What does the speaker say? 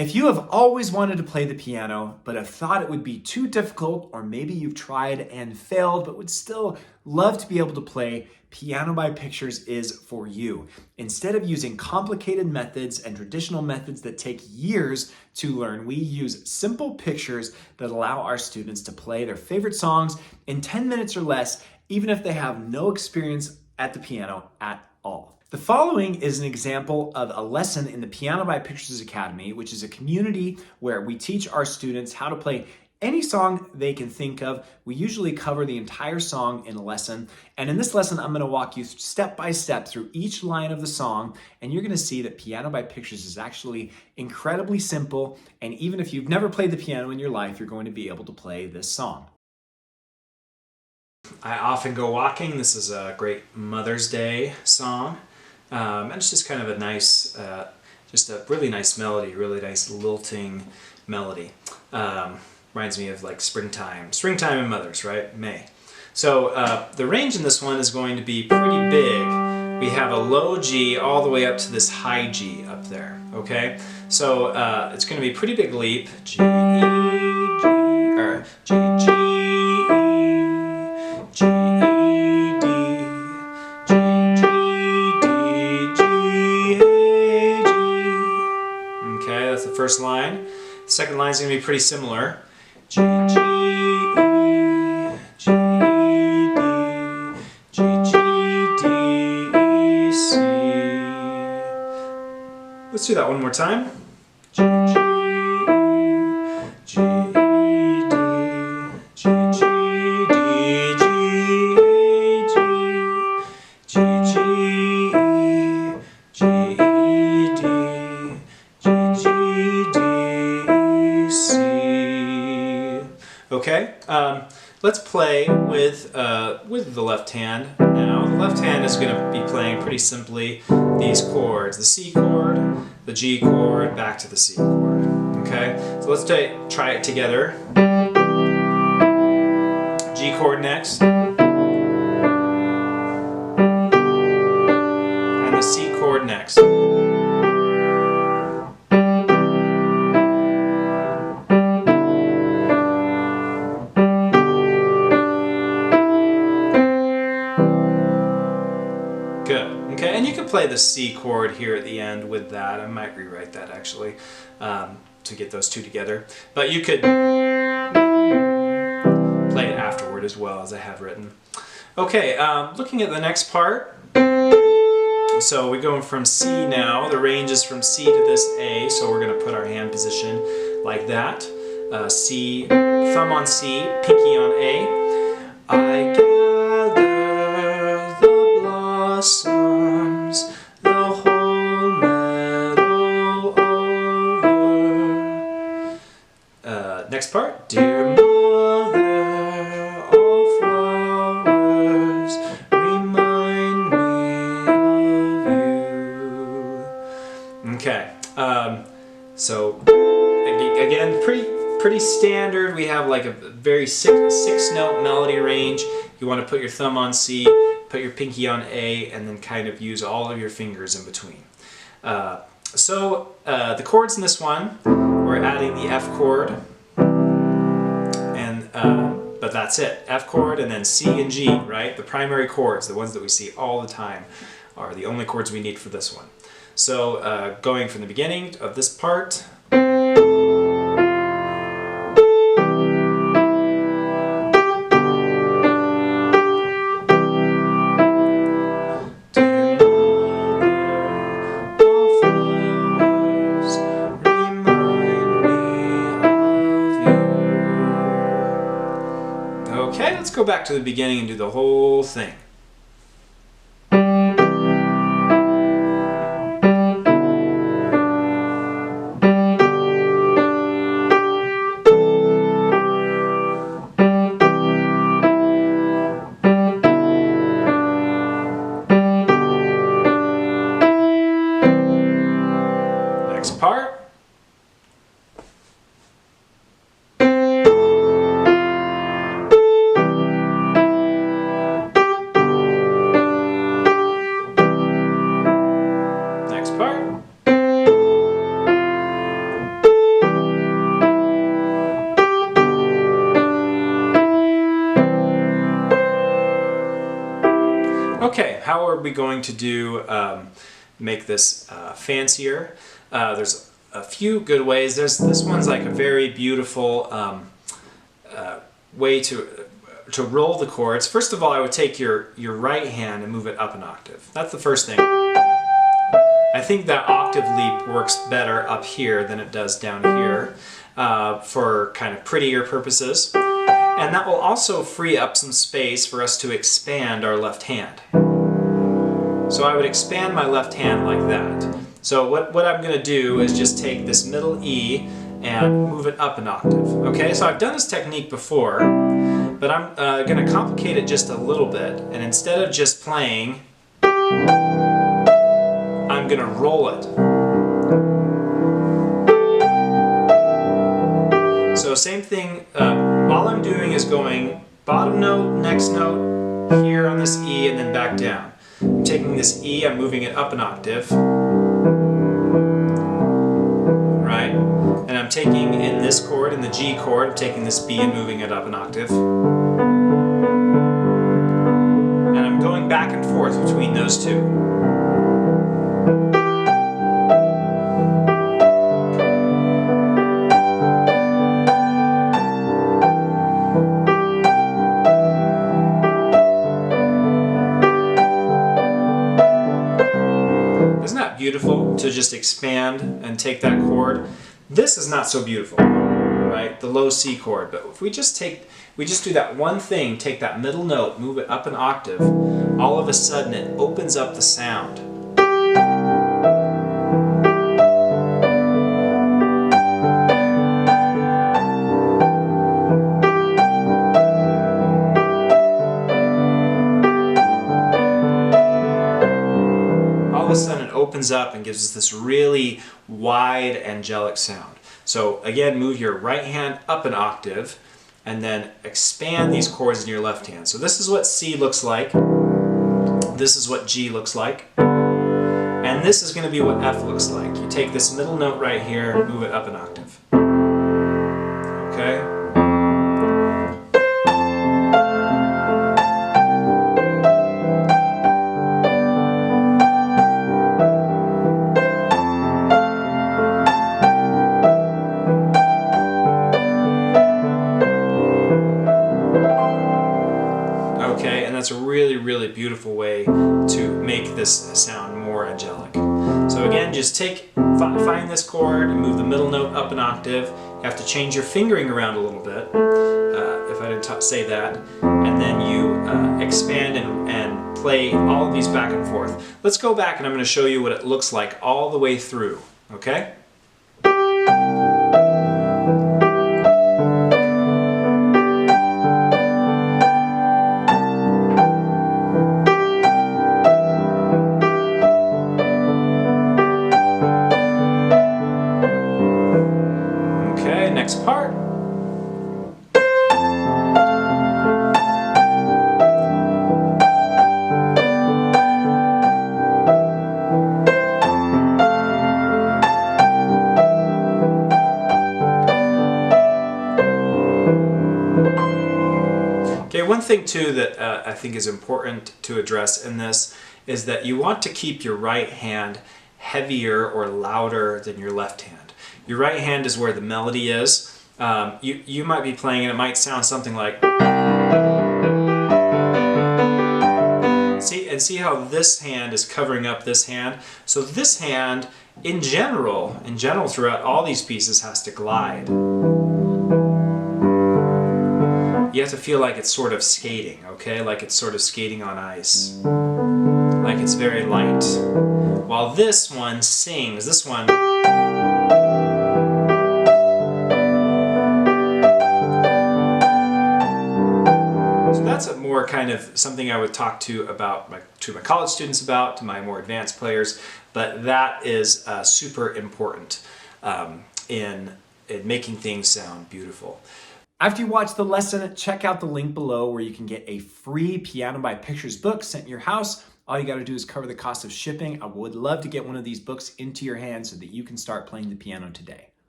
If you have always wanted to play the piano, but have thought it would be too difficult, or maybe you've tried and failed, but would still love to be able to play, Piano by Pictures is for you. Instead of using complicated methods and traditional methods that take years to learn, we use simple pictures that allow our students to play their favorite songs in 10 minutes or less, even if they have no experience at the piano at all. The following is an example of a lesson in the Piano by Pictures Academy, which is a community where we teach our students how to play any song they can think of. We usually cover the entire song in a lesson. And in this lesson, I'm going to walk you step by step through each line of the song. And you're going to see that Piano by Pictures is actually incredibly simple. And even if you've never played the piano in your life, you're going to be able to play this song. I often go walking. This is a great Mother's Day song. And it's just kind of a nice, just a really nice melody, really nice lilting melody. Reminds me of like springtime and mothers, right? May. So the range in this one is going to be pretty big. We have a low G all the way up to this high G up there, okay? So it's going to be a pretty big leap. G, E, G, or G, G, E, G, E, D, G, G, D, G, A, G. Okay, that's the first line. The second line is going to be pretty similar. G, G, E, G, D, G, G, D, E, C. Let's do that one more time. G, G, E, G, E, D, G, G, D, G, A, G, G, G, E, G, E, D, G, G, D, C. Okay, let's play with the left hand now. The left hand is going to be playing pretty simply these chords. The C chord, the G chord, back to the C chord. Okay, so let's try it together. G chord next. And the C chord next. Good. Okay, and you can play the C chord here at the end with that. I might rewrite that actually to get those two together. But you could play it afterward as well, as I have written. Okay, looking at the next part. So we're going from C now. The range is from C to this A, so we're going to put our hand position like that. C, thumb on C, pinky on A. I blossoms, the whole meadow over. Next part. Dear mother, all flowers remind me of you. Okay. So again, pretty standard. We have like a very six note melody range. You want to put your thumb on C, put your pinky on A, and then kind of use all of your fingers in between. The chords in this one, we're adding the F chord, and but that's it. F chord and then C and G, right? The primary chords, the ones that we see all the time, are the only chords we need for this one. So going from the beginning of this part. Okay, let's go back to the beginning and do the whole thing. Next part. how are we going to do make this fancier? There's a few good ways. This one's like a very beautiful way to roll the chords. First of all, I would take your right hand and move it up an octave. That's the first thing. I think that octave leap works better up here than it does down here for kind of prettier purposes. And that will also free up some space for us to expand our left hand. So I would expand my left hand like that. So what I'm going to do is just take this middle E and move it up an octave. Okay, so I've done this technique before, but I'm going to complicate it just a little bit. And instead of just playing, I'm going to roll it. So same thing, all I'm doing is going bottom note, next note, here on this E, and then back down. I'm taking this E, I'm moving it up an octave. Right? And I'm taking in this chord, in the G chord, I'm taking this B and moving it up an octave. And I'm going back and forth between those two. Isn't that beautiful to just expand and take that chord? This is not so beautiful, right? The low C chord. But if we just do that one thing, take that middle note, move it up an octave, all of a sudden it opens up the sound. All of a sudden it opens up and gives us this really wide angelic sound. So again, move your right hand up an octave and then expand these chords in your left hand. So this is what C looks like. This is what G looks like. And this is going to be what F looks like. You take this middle note right here, move it up an octave. Okay? Okay, and that's a really, really beautiful way to make this sound more angelic. So again, just find this chord and move the middle note up an octave. You have to change your fingering around a little bit, if I didn't say that. And then you expand and play all of these back and forth. Let's go back and I'm going to show you what it looks like all the way through, okay? Next part. Okay, one thing too that I think is important to address in this is that you want to keep your right hand heavier or louder than your left hand. Your right hand is where the melody is. You might be playing and it might sound something like... See how this hand is covering up this hand? So this hand, in general throughout all these pieces has to glide. You have to feel like it's sort of skating, okay? Like it's sort of skating on ice. Like it's very light. While this one sings, this one... That's a more kind of something I would talk to my college students about, to my more advanced players, but that is super important in making things sound beautiful. After you watch the lesson, check out the link below where you can get a free Piano by Pictures book sent to your house. All you got to do is cover the cost of shipping. I would love to get one of these books into your hands so that you can start playing the piano today.